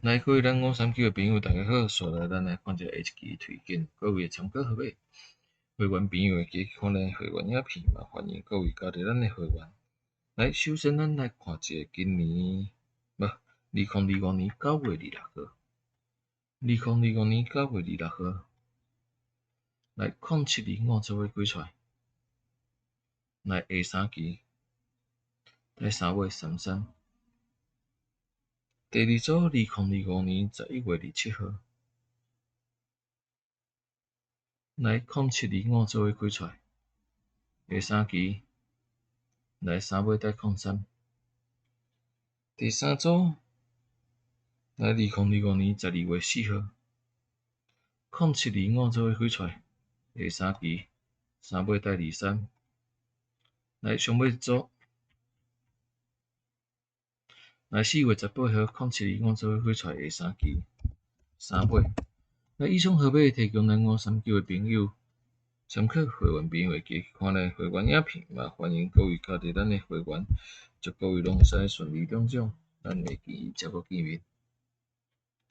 来，各位咱539的朋友，大家好，所来咱来看一下 H 期推荐各位参考好买。会员朋友的加看咧会员影片嘛，欢迎各位加入咱的会员。来，首先咱来看一下今年2025年9月26号，2025年9月26号，来0725做伙几出来？来下3期，在3月33。第二组2025年11月27號，來0725做伙幾出來？下3期，來3月03。第三組，來2025年12月4號，0725做伙幾出來？下3期，3月23。來上尾一組，來4月18號，0725做伙幾出來？下3期，3月。來以上好買提供咱539的朋友參考，會員朋友會記看咧會員影片嘛，歡迎各位加入咱的會員，祝各位攏會使順利中獎，咱下期再個見面。